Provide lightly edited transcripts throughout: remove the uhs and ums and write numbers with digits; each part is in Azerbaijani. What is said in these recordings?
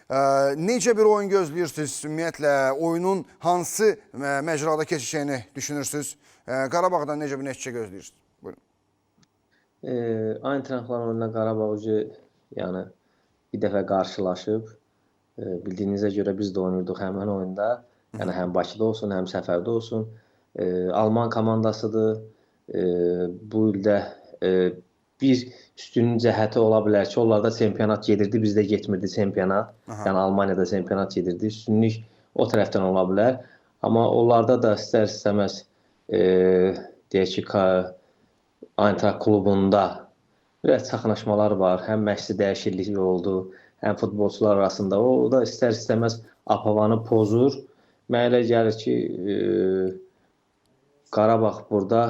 Necə bir oyun gözləyirsiniz? Ümumiyyətlə, oyunun hansı məcrada keçəcəyini düşünürsünüz? Qarabağdan necə bir nəticə gözləyirsiniz? Buyurun. Eintrachtla oyununa Qarabağ yəni bir dəfə qarşılaşıb. Bildiyinizə görə biz də oynayırdıq həmin oyunda. Yəni həm Bakıda olsun, həm səfərdə olsun. Alman komandasıdır. Bu ildə bir üstünlük cəhəti ola bilər ki, onlarda çempionat gedirdi, bizdə getmirdi çempionat. Yəni Almaniyada çempionat gedirdi. Üstünlük o tərəfdən ola bilər. Amma onlarda da istər-istəməz deyək ki, Eintracht klubunda biraz çaxnaşmalar var. Həm məşqçi dəyişikliyi oldu, həm futbolçular arasında. O da istər-istəməz havanı pozur. Mənə elə gəlir ki, Qarabağ burada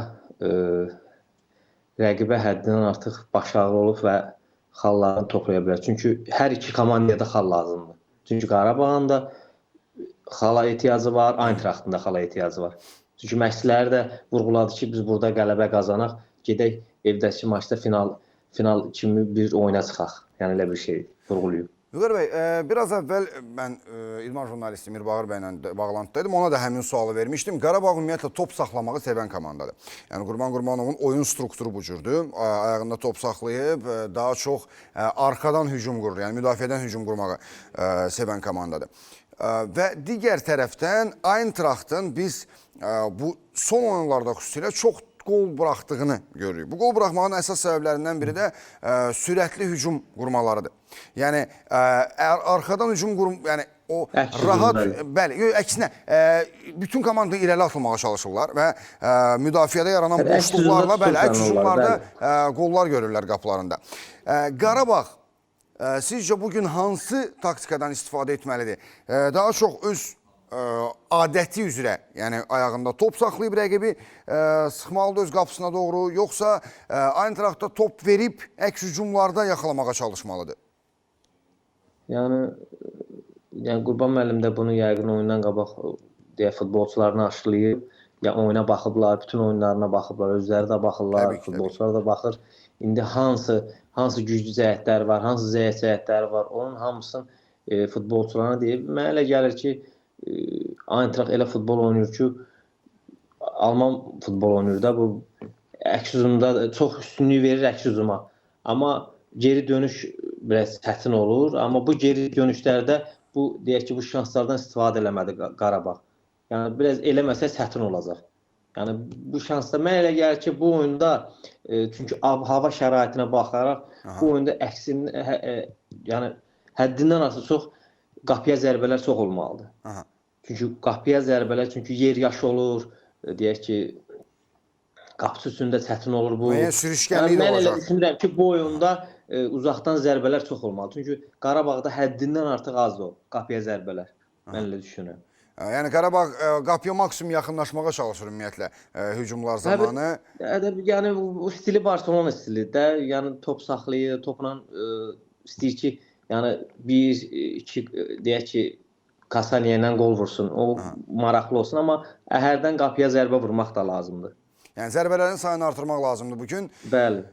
rəqibə həddindən artıq başarılı olub və xallarını toplaya bilər. Çünki hər iki komandaya da xal lazımdır. Çünki Qarabağın da xala ehtiyacı var, Eintrachtın da xala ehtiyacı var. Çünki məşqçiləri də vurğuladı ki, biz burada qələbə qazanaq, gedək evdəki maçda final kimi bir oyuna çıxaq. Yəni elə bir şey vurğulayıb. Vüqar bəy, biraz əvvəl mən idman jurnalisti Mir Bağır bəylə bağlantıdaydım. Ona da həmin sualı vermişdim. Qarabağ ümumiyyətlə top saxlamağı sevən komandadır. Yəni Qurban Qurbanovun oyun strukturu bu cürdür. Ayağında top saxlayıb, daha çox arxadan hücum qurur. Yəni müdafiədən hücum qurmağı sevən komandadır. Və digər tərəfdən Eintrachtın biz bu son oyunlarda xüsusilə çox qol buraxdığını görürük. Bu qol buraxmağın əsas səbəblərindən biri də sürətli hücum qurmalarıdır. Yəni arxadan hücum yəni o rahat, bəli, əksinə bütün komanda irəli atılmağa çalışırlar və müdafiədə yaranan boşluqlarla, bəli, əks hücumlarda qollar görürlər qapılarında. Qarabağ sizcə bugün hansı taktikadan istifadə etməlidir? Daha çox öz adəti üzrə, yəni ayağında top saxlayıb rəqibi sıxmalıdır öz qapısına doğru, yoxsa Eintrachtda top verib əks hücumlarda yaxalamağa çalışmalıdır? Yəni Qurban müəllim də bunu yəqin oyundan qabaq futbolçularını aşılayıb, yəni oyuna baxıblar, bütün oyunlarına baxıblar, özləri də baxırlar, futbolçular da baxır. İndi hansı güclü cəhətlər var, hansı zəif cəhətlər var, onun hamısını futbolçularına deyib. Mənə elə gəlir ki, Eintracht elə futbol oynayır ki, Alman futbol oynayır da, bu əks hücumda çox üstünlük verir əks hücuma. Amma geri dönüş biraz çətin olur. Amma bu geri dönüşlərdə deyək ki, bu şanslardan istifadə eləmədi Qarabağ. Yəni biraz eləməsə çətin olacaq. Yəni bu şansda mənə elə gəlir ki, bu oyunda çünki hava şəraitinə baxaraq bu oyunda yəni həddindən artıq çox qapıya zərbələr çox olmalıdır. Çünki qapıya zərbələr, çünki yer yaş olur, deyək ki, qapısı üstündə çətin olur bu. Sürüşkənlik də olacaq. Mən elə düşünürəm ki, bu oyunda uzaqdan zərbələr çox olmalı. Çünki Qarabağda həddindən artıq azdır o qapıya zərbələr. Mən elə düşünürəm. Yəni Qarabağ qapıya maksimum yaxınlaşmağa çalışır ümumiyyətlə hücumlar zamanı. Yəni bu stili Barcelona stilidir də. Yəni top saxlayır, topla istəyir ki, yəni 1-2 deyək ki, Kasaniya ilə qol vursun. O maraqlı olsun, amma hərdən qapıya zərbə vurmaq da lazımdır. Yəni zərbələrin sayını artırmaq lazımdır bugün. Bəli.